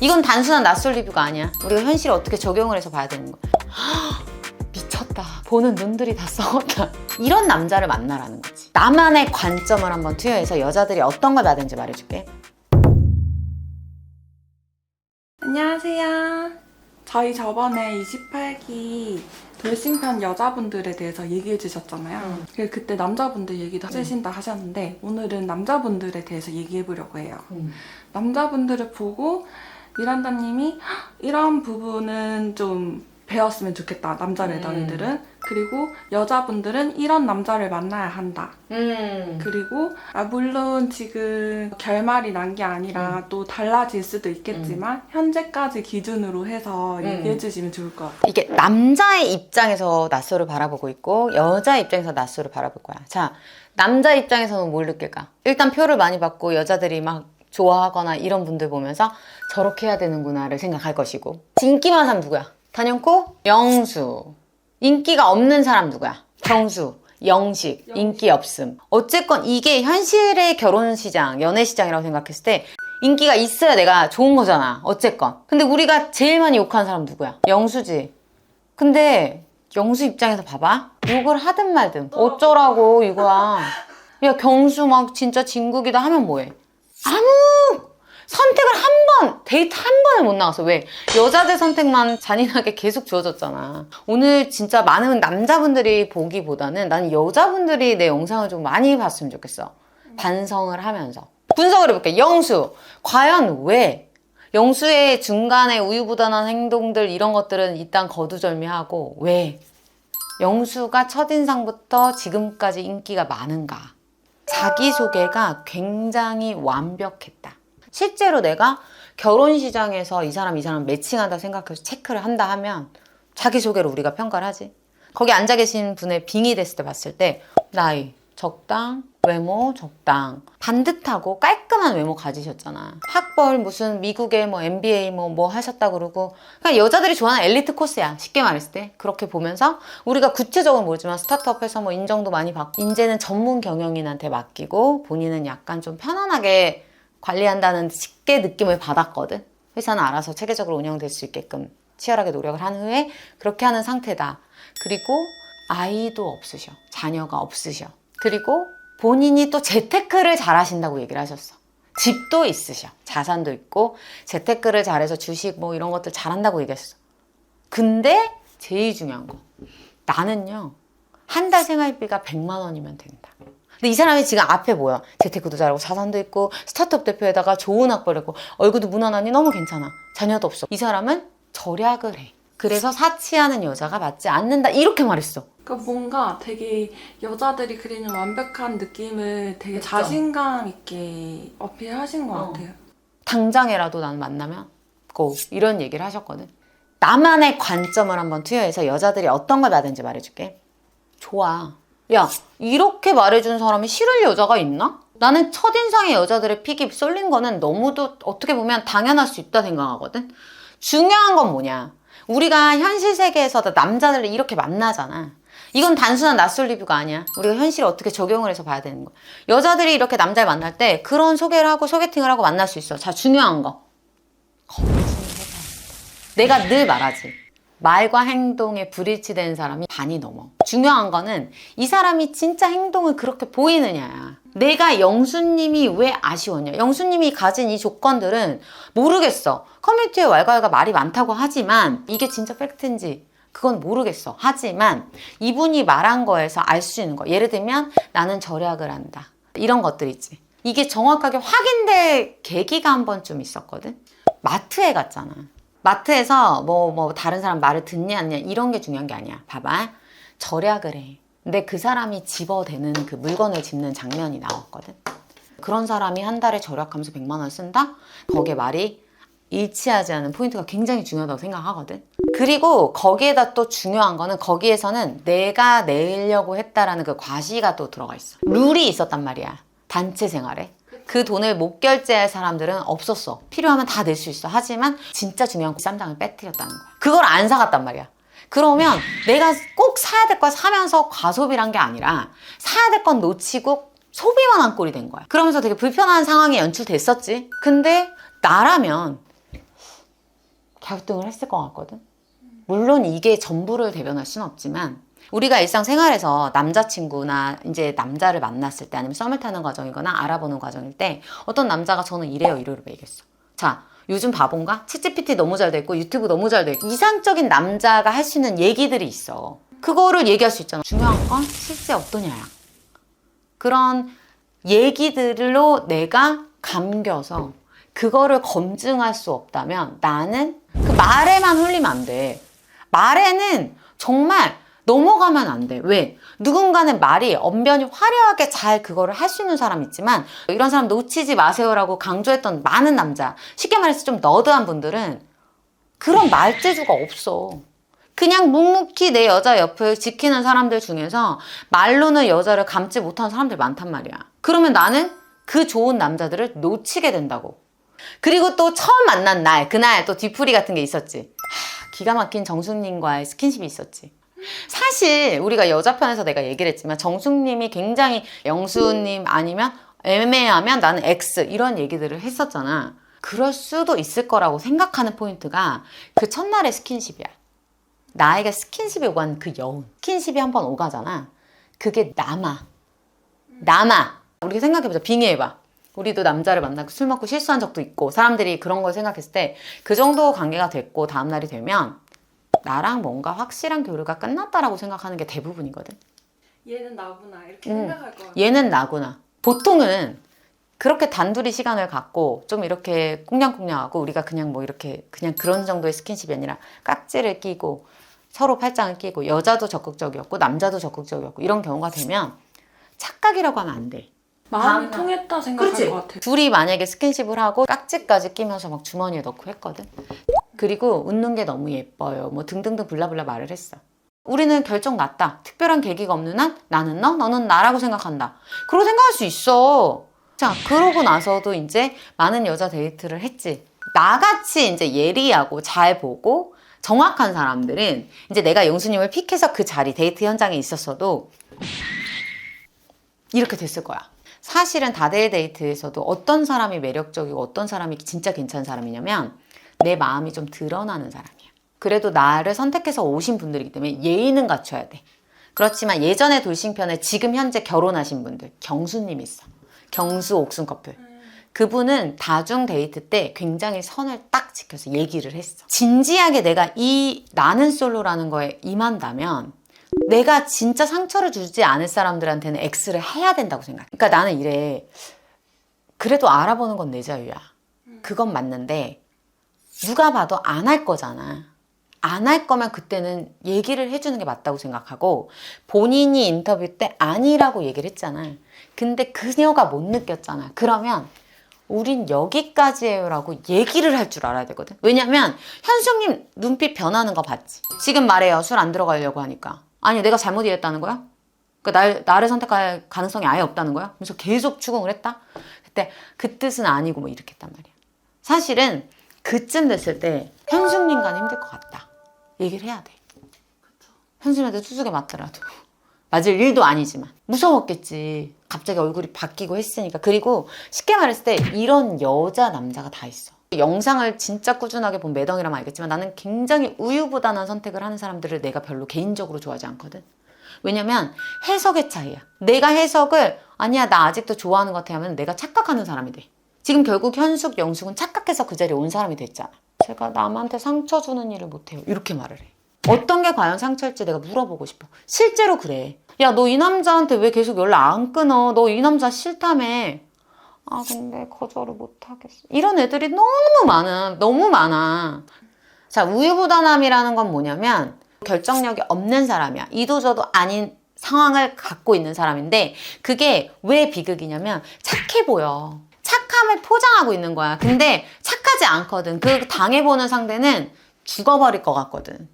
이건 단순한 낯설 리뷰가 아니야. 우리가 현실에 어떻게 적용을 해서 봐야 되는 거야. 미쳤다. 보는 눈들이 다 썩었다. 이런 남자를 만나라는 거지. 나만의 관점을 한번 투여해서 여자들이 어떤 걸 봐야 되는지 말해줄게. 안녕하세요. 저희 저번에 28기 돌싱편 여자분들에 대해서 얘기해 주셨잖아요. 그때 남자분들 얘기도 해주신다 하셨는데 오늘은 남자분들에 대해서 얘기해 보려고 해요. 남자분들을 보고 미란다님이 이런 부분은 좀 배웠으면 좋겠다. 남자 매너리들은. 그리고 여자분들은 이런 남자를 만나야 한다. 그리고 물론 지금 결말이 난 게 아니라 또 달라질 수도 있겠지만 현재까지 기준으로 해서 얘기해 주시면 좋을 것 같아요. 이게 남자의 입장에서 낯설을 바라보고 있고 여자 입장에서 낯설을 바라볼 거야. 자, 남자 입장에서는 뭘 느낄까? 일단 표를 많이 받고 여자들이 막 좋아하거나 이런 분들 보면서 저렇게 해야 되는구나를 생각할 것이고, 인기 많은 사람 누구야? 단연코 영수. 인기가 없는 사람 누구야? 경수, 영식, 인기 없음. 어쨌건 이게 현실의 결혼시장, 연애시장이라고 생각했을 때 인기가 있어야 내가 좋은 거잖아. 어쨌건. 근데 우리가 제일 많이 욕하는 사람 누구야? 영수지. 근데 영수 입장에서 봐봐. 욕을 하든 말든 어쩌라고 이거야. 야, 경수 막 진짜 진국이다 하면 뭐해? 아무 선택을 데이트 한 번에 못 나갔어. 왜? 여자들 선택만 잔인하게 계속 주어졌잖아. 오늘 진짜 많은 남자분들이 보기보다는 나는 여자분들이 내 영상을 좀 많이 봤으면 좋겠어. 반성을 하면서. 분석을 해볼게. 영수. 과연 왜? 영수의 중간에 우유부단한 행동들 이런 것들은 일단 거두절미하고 왜? 영수가 첫인상부터 지금까지 인기가 많은가? 자기소개가 굉장히 완벽했다. 실제로 내가 결혼시장에서 이 사람 매칭한다 생각해서 체크를 한다 하면 자기소개로 우리가 평가를 하지. 거기 앉아 계신 분의 빙의 됐을 때 봤을 때 나이 적당, 외모 적당, 반듯하고 깔끔한 외모 가지셨잖아. 학벌 무슨 미국의 MBA 뭐 하셨다 그러고 그냥 여자들이 좋아하는 엘리트 코스야. 쉽게 말했을 때. 그렇게 보면서 우리가 구체적으로 모르지만 스타트업에서 인정도 많이 받고 인재는 전문 경영인한테 맡기고 본인은 약간 좀 편안하게 관리한다는 쉽게 느낌을 받았거든. 회사는 알아서 체계적으로 운영될 수 있게끔 치열하게 노력을 한 후에 그렇게 하는 상태다. 그리고 아이도 없으셔. 자녀가 없으셔. 그리고 본인이 또 재테크를 잘 하신다고 얘기를 하셨어. 집도 있으셔. 자산도 있고 재테크를 잘해서 주식 이런 것들 잘한다고 얘기했어. 근데 제일 중요한 거. 나는요. 한 달 생활비가 100만 원이면 된다. 근데 이 사람이 지금 앞에 뭐야? 재테크도 잘하고 자산도 있고 스타트업 대표에다가 좋은 학벌을 했고 얼굴도 무난하니 너무 괜찮아. 자녀도 없어. 이 사람은 절약을 해. 그래서 사치하는 여자가 맞지 않는다. 이렇게 말했어. 그러니까 뭔가 되게 여자들이 그리는 완벽한 느낌을 되게 그쵸? 자신감 있게 어필하신 것 같아요. 당장이라도 난 만나면 고 이런 얘기를 하셨거든. 나만의 관점을 한번 투여해서 여자들이 어떤 걸 봐야 되는지 말해줄게. 좋아. 야, 이렇게 말해준 사람이 싫을 여자가 있나? 나는 첫인상의 여자들의 픽이 쏠린 거는 너무도 어떻게 보면 당연할 수 있다 생각하거든. 중요한 건 뭐냐? 우리가 현실 세계에서 남자들을 이렇게 만나잖아. 이건 단순한 낯설 리뷰가 아니야. 우리가 현실에 어떻게 적용을 해서 봐야 되는 거야. 여자들이 이렇게 남자를 만날 때 그런 소개를 하고 소개팅을 하고 만날 수 있어. 자, 중요한 거. 거짓을 해봐야 돼. 내가 늘 말하지. 말과 행동에 불일치되는 사람이 반이 넘어. 중요한 거는 이 사람이 진짜 행동을 그렇게 보이느냐야. 내가 영수님이 왜 아쉬웠냐. 영수님이 가진 이 조건들은 모르겠어. 커뮤니티에 왈가왈가 말이 많다고 하지만 이게 진짜 팩트인지 그건 모르겠어. 하지만 이분이 말한 거에서 알 수 있는 거. 예를 들면 나는 절약을 한다. 이런 것들 있지. 이게 정확하게 확인될 계기가 한 번쯤 있었거든. 마트에 갔잖아. 마트에서 다른 사람 말을 듣냐 안 듣냐 이런 게 중요한 게 아니야. 봐봐. 절약을 해. 근데 그 사람이 집어대는 그 물건을 짚는 장면이 나왔거든. 그런 사람이 한 달에 절약하면서 100만 원 쓴다? 거기에 말이 일치하지 않은 포인트가 굉장히 중요하다고 생각하거든. 그리고 거기에다 또 중요한 거는 거기에서는 내가 내려고 했다라는 그 과시가 또 들어가 있어. 룰이 있었단 말이야. 단체 생활에. 그 돈을 못 결제할 사람들은 없었어. 필요하면 다 낼 수 있어. 하지만 진짜 중요한 쌈장을 빼뜨렸다는 거야. 그걸 안 사갔단 말이야. 그러면 내가 꼭 사야 될 걸 사면서 과소비란 게 아니라 사야 될 건 놓치고 소비만 한 꼴이 된 거야. 그러면서 되게 불편한 상황이 연출됐었지. 근데 나라면 갸우뚱을 했을 것 같거든. 물론 이게 전부를 대변할 수는 없지만 우리가 일상생활에서 남자친구나 이제 남자를 만났을 때 아니면 썸을 타는 과정이거나 알아보는 과정일 때 어떤 남자가 저는 이래요 이러고 얘기했어. 자, 요즘 바본가? 챗GPT 너무 잘 돼 있고 유튜브 너무 잘 돼 있고 이상적인 남자가 할 수 있는 얘기들이 있어. 그거를 얘기할 수 있잖아. 중요한 건 실제 어떠냐야. 그런 얘기들로 내가 감겨서 그거를 검증할 수 없다면 나는 그 말에만 홀리면 안 돼. 말에는 정말 넘어가면 안 돼. 왜? 누군가는 말이 언변이 화려하게 잘 그거를 할 수 있는 사람 있지만 이런 사람 놓치지 마세요라고 강조했던 많은 남자, 쉽게 말해서 좀 너드한 분들은 그런 말재주가 없어. 그냥 묵묵히 내 여자 옆을 지키는 사람들 중에서 말로는 여자를 감지 못하는 사람들 많단 말이야. 그러면 나는 그 좋은 남자들을 놓치게 된다고. 그리고 또 처음 만난 날, 그날 또 뒤풀이 같은 게 있었지. 기가 막힌 정숙님과의 스킨십이 있었지. 사실 우리가 여자 편에서 내가 얘기를 했지만 정숙님이 굉장히 영수님 아니면 애매하면 나는 X 이런 얘기들을 했었잖아. 그럴 수도 있을 거라고 생각하는 포인트가 그 첫날의 스킨십이야. 나에게 스킨십이 오간 그 여운. 스킨십이 한번 오가잖아. 그게 남아. 우리가 생각해보자. 빙의해봐. 우리도 남자를 만나고 술 먹고 실수한 적도 있고 사람들이 그런 걸 생각했을 때 그 정도 관계가 됐고 다음날이 되면 나랑 뭔가 확실한 교류가 끝났다라고 생각하는 게 대부분이거든. 얘는 나구나 이렇게 생각할 것 같아. 얘는 나구나. 보통은 그렇게 단둘이 시간을 갖고 좀 이렇게 꽁냥꽁냥하고 우리가 그냥 뭐 이렇게 그냥 그런 정도의 스킨십이 아니라 깍지를 끼고 서로 팔짱을 끼고 여자도 적극적이었고 남자도 적극적이었고 이런 경우가 되면 착각이라고 하면 안 돼. 마음이 통했다 생각할 것 같아. 둘이 만약에 스킨십을 하고 깍지까지 끼면서 막 주머니에 넣고 했거든. 그리고 웃는 게 너무 예뻐요. 뭐 등등등 블라블라 말을 했어. 우리는 결정 났다. 특별한 계기가 없는 한 나는 너, 너는 나라고 생각한다. 그러고 생각할 수 있어. 자, 그러고 나서도 이제 많은 여자 데이트를 했지. 나같이 이제 예리하고 잘 보고 정확한 사람들은 이제 내가 영수님을 픽해서 그 자리 데이트 현장에 있었어도 이렇게 됐을 거야. 사실은 다대일 데이트에서도 어떤 사람이 매력적이고 어떤 사람이 진짜 괜찮은 사람이냐면 내 마음이 좀 드러나는 사람이야. 그래도 나를 선택해서 오신 분들이기 때문에 예의는 갖춰야 돼. 그렇지만 예전에 돌싱편에 지금 현재 결혼하신 분들, 경수님 있어. 경수 옥순 커플. 그분은 다중 데이트 때 굉장히 선을 딱 지켜서 얘기를 했어. 진지하게 내가 이 나는 솔로라는 거에 임한다면 내가 진짜 상처를 주지 않을 사람들한테는 X를 해야 된다고 생각해. 그러니까 나는 이래. 그래도 알아보는 건 내 자유야. 그건 맞는데 누가 봐도 안 할 거잖아. 안 할 거면 그때는 얘기를 해주는 게 맞다고 생각하고 본인이 인터뷰 때 아니라고 얘기를 했잖아. 근데 그녀가 못 느꼈잖아. 그러면 우린 여기까지예요 라고 얘기를 할 줄 알아야 되거든. 왜냐면 현숙님 눈빛 변하는 거 봤지. 지금 말해요. 술 안 들어가려고 하니까. 아니 내가 잘못 이해했다는 거야? 그러니까 나를 선택할 가능성이 아예 없다는 거야? 그래서 계속 추궁을 했다? 그때 그 뜻은 아니고 뭐 이렇게 했단 말이야. 사실은 그쯤 됐을 때 현숙님과는 힘들 것 같다. 얘기를 해야 돼. 현숙님한테 투숙에 맞더라도. 맞을 일도 아니지만. 무서웠겠지. 갑자기 얼굴이 바뀌고 했으니까. 그리고 쉽게 말했을 때 이런 여자 남자가 다 있어. 영상을 진짜 꾸준하게 본 매덩이라면 알겠지만 나는 굉장히 우유부단한 선택을 하는 사람들을 내가 별로 개인적으로 좋아하지 않거든. 왜냐면 해석의 차이야. 내가 해석을 아니야 나 아직도 좋아하는 것 같아 하면 내가 착각하는 사람이 돼. 지금 결국 현숙, 영숙은 착각해서 그 자리에 온 사람이 됐잖아. 제가 남한테 상처 주는 일을 못해요. 이렇게 말을 해. 어떤 게 과연 상처일지 내가 물어보고 싶어. 실제로 그래. 야, 너 이 남자한테 왜 계속 연락 안 끊어? 너 이 남자 싫다며. 아, 근데 거절을 못하겠어. 이런 애들이 너무 많아. 너무 많아. 자, 우유부단함이라는 건 뭐냐면 결정력이 없는 사람이야. 이도저도 아닌 상황을 갖고 있는 사람인데 그게 왜 비극이냐면 착해 보여. 착함을 포장하고 있는 거야. 근데 착하지 않거든. 그 당해보는 상대는 죽어버릴 것 같거든.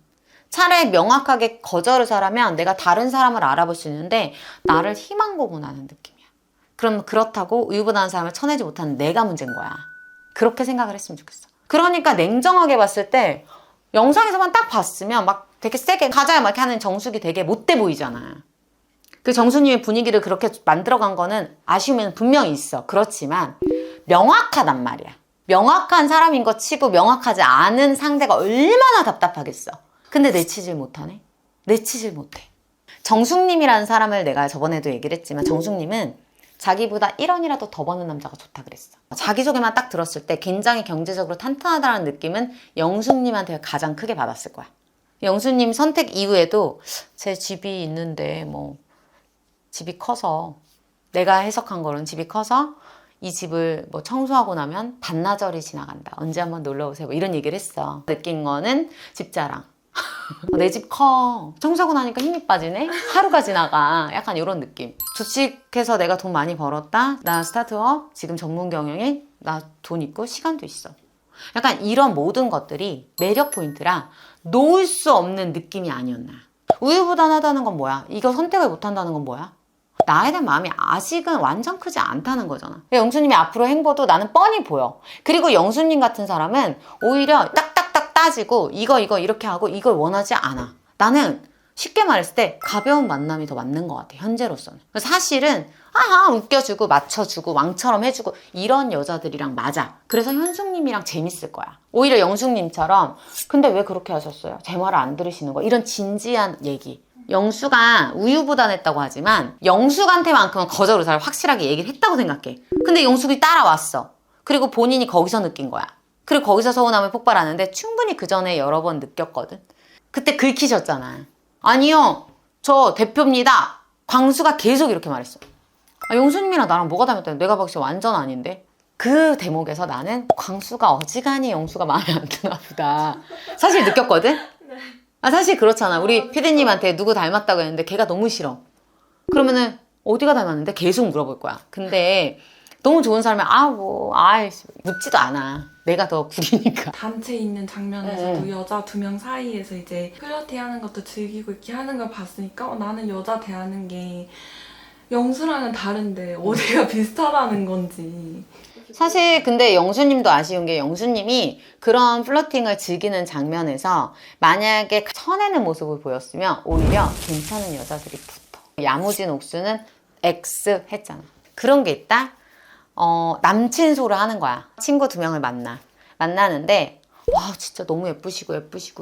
차라리 명확하게 거절을 잘하면 내가 다른 사람을 알아볼 수 있는데 나를 희망 고문하는 느낌이야. 그럼 그렇다고 우유부단한 사람을 쳐내지 못하는 내가 문제인 거야. 그렇게 생각을 했으면 좋겠어. 그러니까 냉정하게 봤을 때 영상에서만 딱 봤으면 막 되게 세게 가자 막 이렇게 하는 정숙이 되게 못돼 보이잖아. 그 정수님의 분위기를 그렇게 만들어간 거는 아쉬움은 분명히 있어. 그렇지만 명확하단 말이야. 명확한 사람인 것 치고 명확하지 않은 상대가 얼마나 답답하겠어. 근데 내치질 못하네. 내치질 못해. 정숙님이라는 사람을 내가 저번에도 얘기를 했지만 정숙님은 자기보다 1원이라도 더 버는 남자가 좋다 그랬어. 자기소개만 딱 들었을 때 굉장히 경제적으로 탄탄하다는 느낌은 영숙님한테 가장 크게 받았을 거야. 영숙님 선택 이후에도 제 집이 있는데 뭐 집이 커서 내가 해석한 거는 집이 커서 이 집을 뭐 청소하고 나면 반나절이 지나간다. 언제 한번 놀러 오세요. 뭐 이런 얘기를 했어. 느낀 거는 집자랑. 내 집 커. 청소하고 나니까 힘이 빠지네? 하루가 지나가. 약간 이런 느낌. 주식해서 내가 돈 많이 벌었다. 나 스타트업, 지금 전문 경영에 나 돈 있고 시간도 있어. 약간 이런 모든 것들이 매력 포인트라 놓을 수 없는 느낌이 아니었나. 우유부단하다는 건 뭐야? 이거 선택을 못한다는 건 뭐야? 나에 대한 마음이 아직은 완전 크지 않다는 거잖아. 영수님이 앞으로 행보도 나는 뻔히 보여. 그리고 영수님 같은 사람은 오히려 딱딱딱 따지고 이거 이렇게 하고 이걸 원하지 않아. 나는 쉽게 말했을 때 가벼운 만남이 더 맞는 것 같아. 현재로서는. 사실은 웃겨주고 맞춰주고 왕처럼 해주고 이런 여자들이랑 맞아. 그래서 현숙님이랑 재밌을 거야. 오히려 영숙님처럼 근데 왜 그렇게 하셨어요? 제 말을 안 들으시는 거. 이런 진지한 얘기. 영수가 우유부단했다고 하지만 영숙한테만큼은 거절 의사를 확실하게 얘기를 했다고 생각해. 근데 영숙이 따라왔어. 그리고 본인이 거기서 느낀 거야. 그리고 거기서 서운함을 폭발하는데 충분히 그 전에 여러 번 느꼈거든. 그때 긁히셨잖아. 아니요, 저 대표입니다. 광수가 계속 이렇게 말했어. 영수님이랑 나랑 뭐가 닮았다는 내가 봤을 때 완전 아닌데. 그 대목에서 나는 광수가 어지간히 영수가 마음에 안 드나 보다. 사실 느꼈거든? 사실 그렇잖아. 우리 피디님한테 누구 닮았다고 했는데 걔가 너무 싫어. 그러면은 어디가 닮았는데 계속 물어볼 거야. 근데 너무 좋은 사람이 묻지도 않아. 내가 더 구리니까. 단체 있는 장면에서도 여자 2명 사이에서 이제 플러팅하는 것도 즐기고 이렇게 하는 걸 봤으니까 나는 여자 대하는 게 영수랑은 다른데 어디가 비슷하다는 건지. 사실 근데 영수님도 아쉬운 게 영수님이 그런 플러팅을 즐기는 장면에서 만약에 쳐내는 모습을 보였으면 오히려 괜찮은 여자들이 붙어. 야무진 옥수는 X 했잖아. 그런 게 있다? 남친소를 하는 거야. 친구 2명을 만나는데 와 진짜 너무 예쁘시고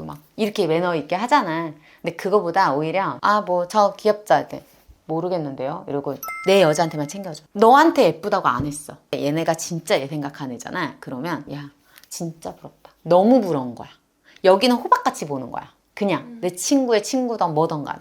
막 이렇게 매너 있게 하잖아. 근데 그거보다 오히려 저 귀엽자 이렇게 모르겠는데요 이러고 내 여자한테만 챙겨줘. 너한테 예쁘다고 안 했어. 얘네가 진짜 얘 생각하는 애잖아. 그러면 야 진짜 부럽다. 너무 부러운 거야. 여기는 호박같이 보는 거야. 그냥 내 친구의 친구든 뭐든 간에.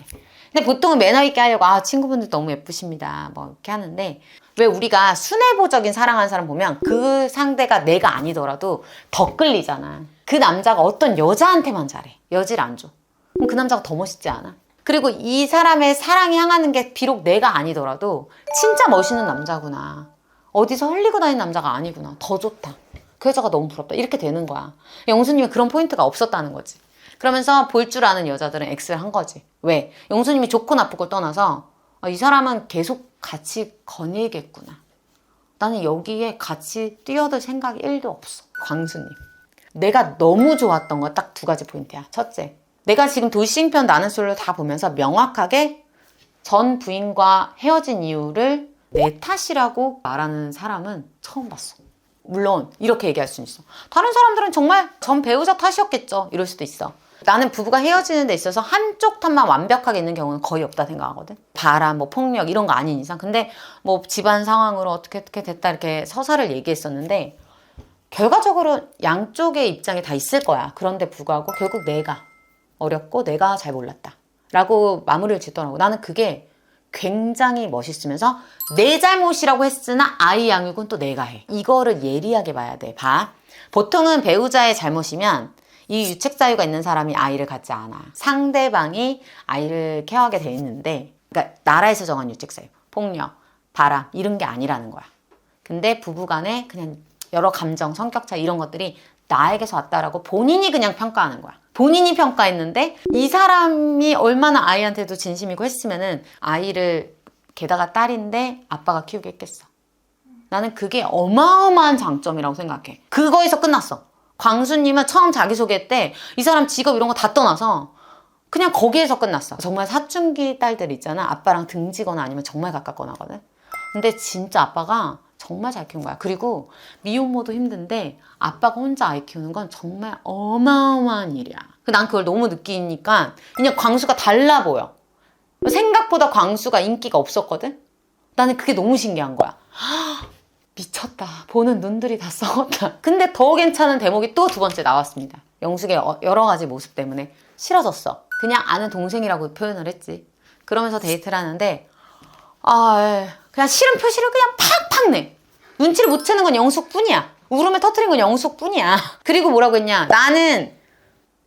근데 보통은 매너 있게 하려고 친구분들 너무 예쁘십니다 뭐 이렇게 하는데 왜 우리가 순애보적인 사랑하는 사람 보면 그 상대가 내가 아니더라도 더 끌리잖아. 그 남자가 어떤 여자한테만 잘해. 여지를 안 줘. 그럼 그 남자가 더 멋있지 않아? 그리고 이 사람의 사랑이 향하는 게 비록 내가 아니더라도 진짜 멋있는 남자구나. 어디서 흘리고 다니는 남자가 아니구나. 더 좋다. 그 여자가 너무 부럽다. 이렇게 되는 거야. 영수님이 그런 포인트가 없었다는 거지. 그러면서 볼 줄 아는 여자들은 X를 한 거지. 왜? 영수님이 좋고 나쁘고 떠나서 이 사람은 계속 같이 거닐겠구나. 나는 여기에 같이 뛰어들 생각이 1도 없어. 광수님. 내가 너무 좋았던 거 딱 2가지 포인트야. 첫째. 내가 지금 돌싱편 나는 솔로 다 보면서 명확하게 전 부인과 헤어진 이유를 내 탓이라고 말하는 사람은 처음 봤어. 물론 이렇게 얘기할 수는 있어. 다른 사람들은 정말 전 배우자 탓이었겠죠. 이럴 수도 있어. 나는 부부가 헤어지는 데 있어서 한쪽 탓만 완벽하게 있는 경우는 거의 없다 생각하거든. 바람, 폭력 이런 거 아닌 이상. 근데 집안 상황으로 어떻게 됐다 이렇게 서사를 얘기했었는데 결과적으로 양쪽의 입장이 다 있을 거야. 그런데 불구하고 결국 내가 어렵고 내가 잘 몰랐다 라고 마무리를 짓더라고. 나는 그게 굉장히 멋있으면서 내 잘못이라고 했으나 아이 양육은 또 내가 해. 이거를 예리하게 봐야 돼. 보통은 배우자의 잘못이면 이 유책 사유가 있는 사람이 아이를 갖지 않아. 상대방이 아이를 케어하게 돼 있는데, 그러니까 나라에서 정한 유책 사유, 폭력, 바람 이런 게 아니라는 거야. 근데 부부간에 그냥 여러 감정, 성격 차이 이런 것들이 나에게서 왔다라고 본인이 그냥 평가하는 거야. 본인이 평가했는데 이 사람이 얼마나 아이한테도 진심이고 했으면은 아이를 게다가 딸인데 아빠가 키우게 했겠어. 나는 그게 어마어마한 장점이라고 생각해. 그거에서 끝났어. 광수님은 처음 자기소개 때 이 사람 직업 이런 거 다 떠나서 그냥 거기에서 끝났어. 정말 사춘기 딸들 있잖아. 아빠랑 등지거나 아니면 정말 가깝거나 하거든. 근데 진짜 아빠가 정말 잘 키운 거야. 그리고 미혼모도 힘든데 아빠가 혼자 아이 키우는 건 정말 어마어마한 일이야. 난 그걸 너무 느끼니까 그냥 광수가 달라 보여. 생각보다 광수가 인기가 없었거든? 나는 그게 너무 신기한 거야. 미쳤다. 보는 눈들이 다 썩었다. 근데 더 괜찮은 대목이 또 두 번째 나왔습니다. 영숙의 여러 가지 모습 때문에 싫어졌어. 그냥 아는 동생이라고 표현을 했지. 그러면서 데이트를 하는데 그냥 싫은 표시를 그냥 팍팍 내. 눈치를 못 채는 건 영숙뿐이야. 울음을 터뜨린 건 영숙뿐이야. 그리고 뭐라고 했냐. 나는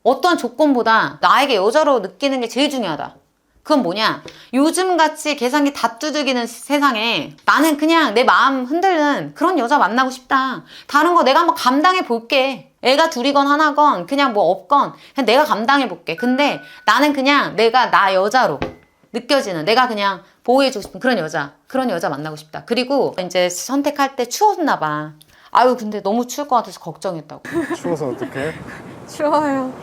어떠한 조건보다 나에게 여자로 느끼는 게 제일 중요하다. 그건 뭐냐? 요즘같이 계산기 다 두들기는 세상에 나는 그냥 내 마음 흔들는 그런 여자 만나고 싶다. 다른 거 내가 한번 감당해 볼게. 애가 둘이건 하나건 그냥 뭐 없건 그냥 내가 감당해 볼게. 근데 나는 그냥 내가 나 여자로 느껴지는, 내가 그냥 보호해주고 싶은 그런 여자 만나고 싶다. 그리고 이제 선택할 때 추웠나 봐. 근데 너무 추울 것 같아서 걱정했다고. 추워서 어떡해? 추워요.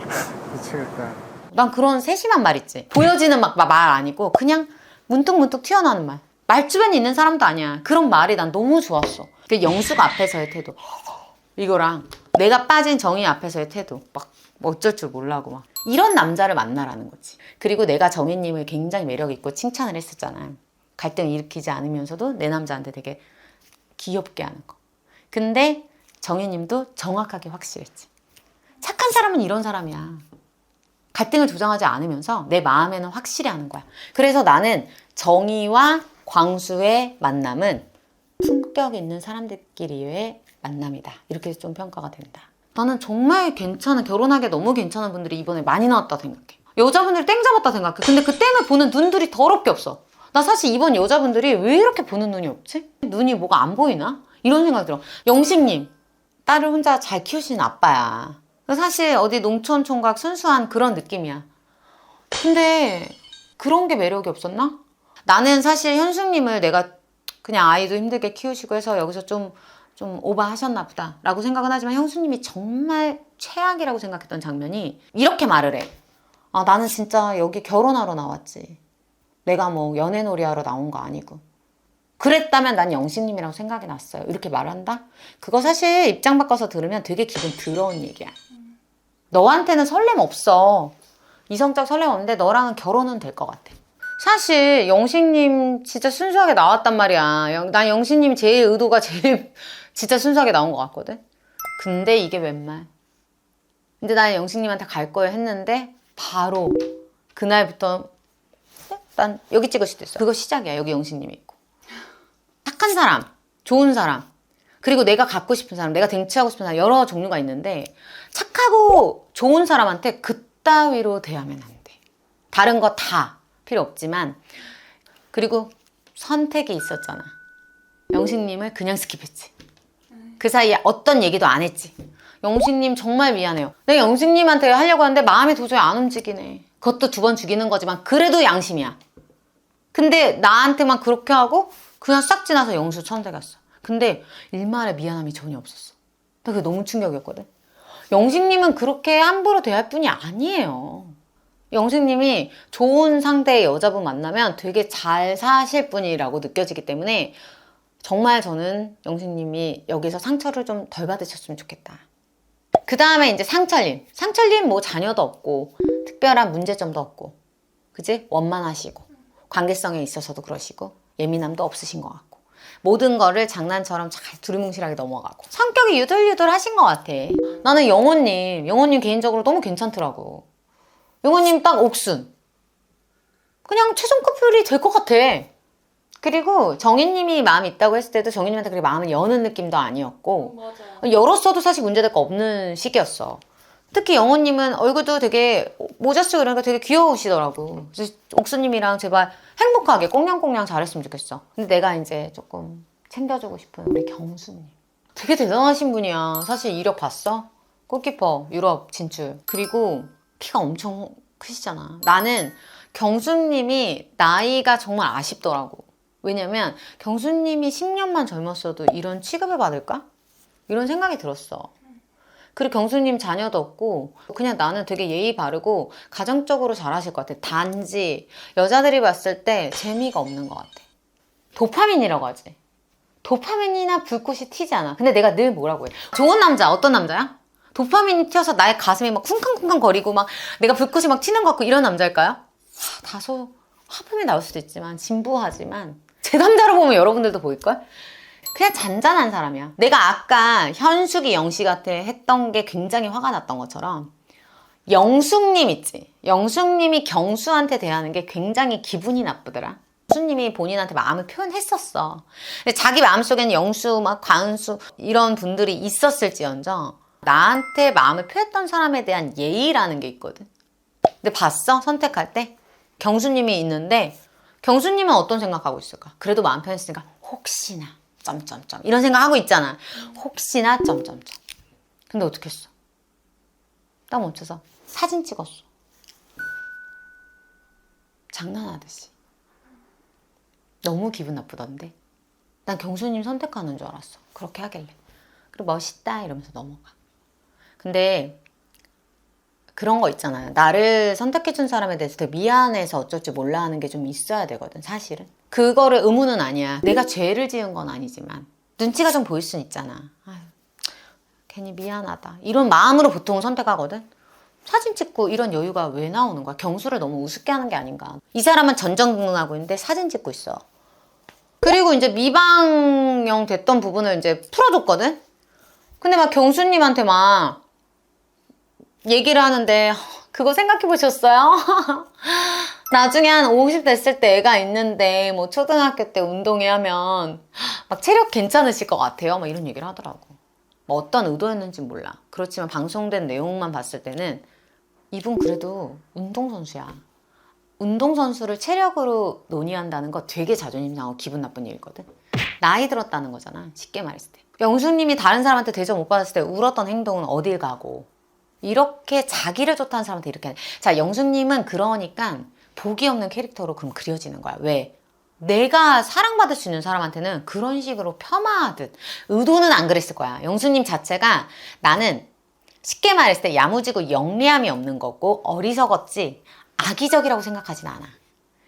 미치겠다. 난 그런 세심한 말 있지. 보여지는 막 말 아니고 그냥 문득문득 튀어나오는 말. 말주변에 있는 사람도 아니야. 그런 말이 난 너무 좋았어. 그 영숙 앞에서의 태도. 이거랑 내가 빠진 정희 앞에서의 태도. 막 어쩔 줄 몰라고 막. 이런 남자를 만나라는 거지. 그리고 내가 정희님을 굉장히 매력있고 칭찬을 했었잖아. 갈등을 일으키지 않으면서도 내 남자한테 되게 귀엽게 하는 거. 근데 정희님도 정확하게 확실했지. 착한 사람은 이런 사람이야. 갈등을 조장하지 않으면서 내 마음에는 확실히 하는 거야. 그래서 나는 정희와 광수의 만남은 품격 있는 사람들끼리의 만남이다. 이렇게 좀 평가가 된다. 나는 정말 괜찮은, 결혼하기 너무 괜찮은 분들이 이번에 많이 나왔다 생각해. 여자분들 땡 잡았다 생각해. 근데 그 땡을 보는 눈들이 더럽게 없어. 나 사실 이번 여자분들이 왜 이렇게 보는 눈이 없지? 눈이 뭐가 안 보이나? 이런 생각이 들어. 영식님, 딸을 혼자 잘 키우시는 아빠야. 사실 어디 농촌 총각 순수한 그런 느낌이야. 근데 그런 게 매력이 없었나? 나는 사실 현숙님을 내가 그냥 아이도 힘들게 키우시고 해서 여기서 좀 오버하셨나 보다 라고 생각은 하지만 형수님이 정말 최악이라고 생각했던 장면이 이렇게 말을 해. 나는 진짜 여기 결혼하러 나왔지. 내가 뭐 연애놀이 하러 나온 거 아니고. 그랬다면 난 영식님이라고 생각이 났어요. 이렇게 말한다? 그거 사실 입장 바꿔서 들으면 되게 기분 더러운 얘기야. 너한테는 설렘 없어. 이성적 설렘 없는데 너랑은 결혼은 될 것 같아. 사실 영식님 진짜 순수하게 나왔단 말이야. 난 영식님이 제일 의도가 제일 진짜 순수하게 나온 것 같거든. 근데 이게 웬 말. 근데 나는 영식님한테 갈 거예요 했는데 바로 그날부터 난 여기 찍을 수도 있어. 그거 시작이야. 여기 영식님이 있고. 착한 사람, 좋은 사람, 그리고 내가 갖고 싶은 사람, 내가 댕치하고 싶은 사람 여러 종류가 있는데 착하고 좋은 사람한테 그따위로 대하면 안 돼. 다른 거 다 필요 없지만. 그리고 선택이 있었잖아. 영식님을 그냥 스킵했지. 그 사이에 어떤 얘기도 안 했지. 영식님 정말 미안해요. 내가 영식님한테 하려고 하는데 마음이 도저히 안 움직이네. 그것도 2번 죽이는 거지만 그래도 양심이야. 근데 나한테만 그렇게 하고 그냥 싹 지나서 영수 천대 갔어. 근데 일말의 미안함이 전혀 없었어. 나 그게 너무 충격이었거든. 영식님은 그렇게 함부로 대할 분이 아니에요. 영식님이 좋은 상대의 여자분 만나면 되게 잘 사실 분이라고 느껴지기 때문에 정말 저는 영식님이 여기서 상처를 좀 덜 받으셨으면 좋겠다. 그 다음에 이제 상철님. 상철님 뭐 자녀도 없고 특별한 문제점도 없고, 그지? 원만하시고 관계성에 있어서도 그러시고 예민함도 없으신 것 같고 모든 거를 장난처럼 잘 두리뭉실하게 넘어가고 성격이 유들유들하신 것 같아. 나는 영호님 개인적으로 너무 괜찮더라고. 영호님 딱 옥순. 그냥 최종 커플이 될 것 같아. 그리고 정희님이 마음이 있다고 했을 때도 정희님한테 그렇게 마음을 여는 느낌도 아니었고, 맞아요. 열었어도 사실 문제될 거 없는 시기였어. 특히 영호님은 얼굴도 되게 모자 쓰고 이러니까 되게 귀여우시더라고. 그래서 옥수님이랑 제발 행복하게 꽁냥꽁냥 잘했으면 좋겠어. 근데 내가 이제 조금 챙겨주고 싶은 우리 경수님. 되게 대단하신 분이야. 사실 이력 봤어? 골키퍼 유럽 진출. 그리고 키가 엄청 크시잖아. 나는 경수님이 나이가 정말 아쉽더라고. 왜냐면 경수님이 10년만 젊었어도 이런 취급을 받을까? 이런 생각이 들었어. 그리고 경수님 자녀도 없고 그냥 나는 되게 예의 바르고 가정적으로 잘하실 것 같아. 단지 여자들이 봤을 때 재미가 없는 것 같아. 도파민이라고 하지. 도파민이나 불꽃이 튀지 않아. 근데 내가 늘 뭐라고 해. 좋은 남자, 어떤 남자야? 도파민이 튀어서 나의 가슴이 막 쿵쾅쿵쾅 거리고 막 내가 불꽃이 막 튀는 것 같고 이런 남자일까요? 다소 하품이 나올 수도 있지만 진부하지만 제 남자로 보면 여러분들도 보일걸? 그냥 잔잔한 사람이야. 내가 아까 현숙이 영식한테 했던 게 굉장히 화가 났던 것처럼 영숙님 있지? 영숙님이 경수한테 대하는 게 굉장히 기분이 나쁘더라. 영수님이 본인한테 마음을 표현했었어. 근데 자기 마음속에는 영수, 막 광수 이런 분들이 있었을지언정 나한테 마음을 표했던 사람에 대한 예의라는 게 있거든. 근데 봤어? 선택할 때? 경수님이 있는데 경수님은 어떤 생각하고 있을까? 그래도 마음 표현했으니까 혹시나 점점점 이런 생각하고 있잖아. 혹시나 점점점. 근데 어떻게 했어? 딱 멈춰서 사진 찍었어. 장난하듯이. 너무 기분 나쁘던데. 난 경수님 선택하는 줄 알았어. 그렇게 하길래. 그리고 멋있다 이러면서 넘어가. 근데 그런 거 있잖아요. 나를 선택해준 사람에 대해서 되게 미안해서 어쩔 줄 몰라 하는 게 좀 있어야 되거든, 사실은. 그거를 의무는 아니야. 내가 죄를 지은 건 아니지만 눈치가 좀 보일 순 있잖아. 아유, 괜히 미안하다. 이런 마음으로 보통 선택하거든. 사진 찍고 이런 여유가 왜 나오는 거야? 경수를 너무 우습게 하는 게 아닌가. 이 사람은 전전긍긍하고 있는데 사진 찍고 있어. 그리고 이제 미방영 됐던 부분을 이제 풀어줬거든? 근데 막 경수님한테 막 얘기를 하는데 그거 생각해 보셨어요? 나중에 한 50 됐을 때 애가 있는데 뭐 초등학교 때 운동회 하면 막 체력 괜찮으실 것 같아요. 막 이런 얘기를 하더라고. 뭐 어떤 의도였는지 몰라. 그렇지만 방송된 내용만 봤을 때는 이분 그래도 운동선수야. 운동선수를 체력으로 논의한다는 거 되게 자존심 상하고 기분 나쁜 일이거든. 나이 들었다는 거잖아. 쉽게 말했을 때. 영수님이 다른 사람한테 대접 못 받았을 때 울었던 행동은 어딜 가고 이렇게 자기를 좋다는 사람한테 이렇게 하네. 자, 영수님은 그러니까 복이 없는 캐릭터로 그럼 그려지는 거야. 왜? 내가 사랑받을 수 있는 사람한테는 그런 식으로 폄하하듯 의도는 안 그랬을 거야. 영수님 자체가 나는 쉽게 말했을 때 야무지고 영리함이 없는 거고 어리석었지 악의적이라고 생각하진 않아.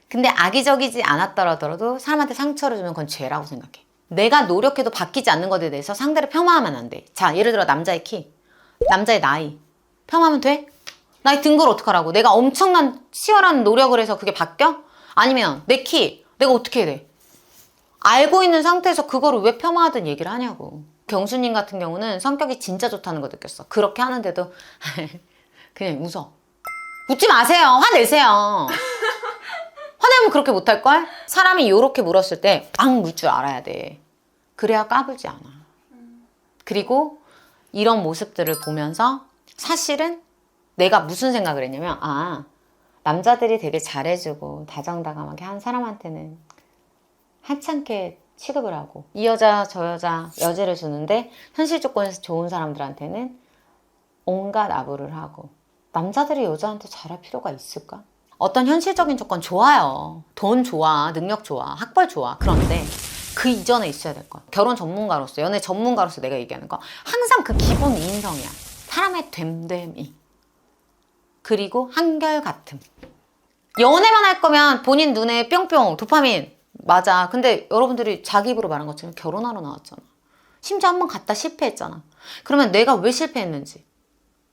근데 악의적이지 않았더라도 사람한테 상처를 주면 그건 죄라고 생각해. 내가 노력해도 바뀌지 않는 것에 대해서 상대를 폄하하면 안 돼. 자, 예를 들어 남자의 키, 남자의 나이 폄하하면 돼? 나이 든 걸 어떡하라고? 내가 엄청난 치열한 노력을 해서 그게 바뀌어? 아니면 내 키, 내가 어떻게 해야 돼? 알고 있는 상태에서 그거를 왜 폄하하든 얘기를 하냐고. 경수님 같은 경우는 성격이 진짜 좋다는 거 느꼈어. 그렇게 하는데도 그냥 웃어. 웃지 마세요. 화내세요. 화내면 그렇게 못할걸? 사람이 요렇게 물었을 때 앙 물 줄 알아야 돼. 그래야 까불지 않아. 그리고 이런 모습들을 보면서 사실은 내가 무슨 생각을 했냐면 남자들이 되게 잘해주고 다정다감하게 한 사람한테는 하찮게 취급을 하고 이 여자 저 여자 여지를 주는데 현실 조건에서 좋은 사람들한테는 온갖 아부를 하고 남자들이 여자한테 잘할 필요가 있을까? 어떤 현실적인 조건 좋아요. 돈 좋아, 능력 좋아, 학벌 좋아. 그런데 그 이전에 있어야 될 거야. 결혼 전문가로서, 연애 전문가로서 내가 얘기하는 거 항상 그 기본 이인성이야. 사람의 됨됨이 그리고 한결같음. 연애만 할 거면 본인 눈에 뿅뿅 도파민 맞아. 근데 여러분들이 자기 입으로 말한 것처럼 결혼하러 나왔잖아. 심지어 한 번 갔다 실패했잖아. 그러면 내가 왜 실패했는지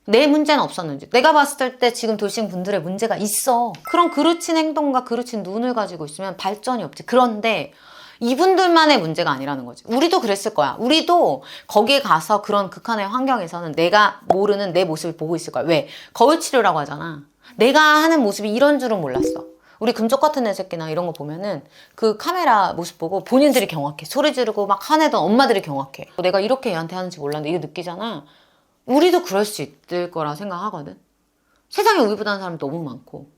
내 문제는 없었는지 내가 봤을 때 지금 돌싱 분들의 문제가 있어. 그런 그르친 행동과 그르친 눈을 가지고 있으면 발전이 없지. 그런데 이분들만의 문제가 아니라는 거지. 우리도 그랬을 거야. 우리도 거기에 가서 그런 극한의 환경에서는 내가 모르는 내 모습을 보고 있을 거야. 왜? 거울 치료라고 하잖아. 내가 하는 모습이 이런 줄은 몰랐어. 우리 금쪽 같은 애 새끼나 이런 거 보면은 그 카메라 모습 보고 본인들이 경악해. 소리 지르고 막 화내던 엄마들이 경악해. 내가 이렇게 얘한테 하는지 몰랐는데 이거 느끼잖아. 우리도 그럴 수 있을 거라 생각하거든. 세상에 우리보다는 사람 너무 많고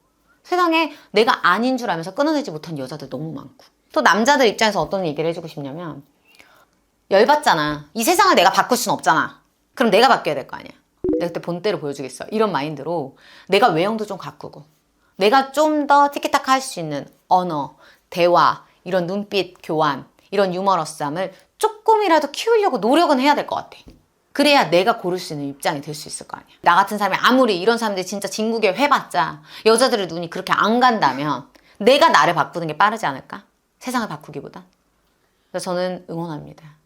세상에 내가 아닌 줄 알면서 끊어내지 못한 여자들 너무 많고 또 남자들 입장에서 어떤 얘기를 해주고 싶냐면 열받잖아. 이 세상을 내가 바꿀 순 없잖아. 그럼 내가 바뀌어야 될 거 아니야. 내가 그때 본때를 보여주겠어. 이런 마인드로 내가 외형도 좀 가꾸고 내가 좀 더 티키타카 할 수 있는 언어, 대화, 이런 눈빛 교환, 이런 유머러스함을 조금이라도 키우려고 노력은 해야 될 것 같아. 그래야 내가 고를 수 있는 입장이 될 수 있을 거 아니야. 나 같은 사람이 아무리 이런 사람들이 진짜 진국에 해봤자 여자들의 눈이 그렇게 안 간다면 내가 나를 바꾸는 게 빠르지 않을까? 세상을 바꾸기보다. 그래서 저는 응원합니다.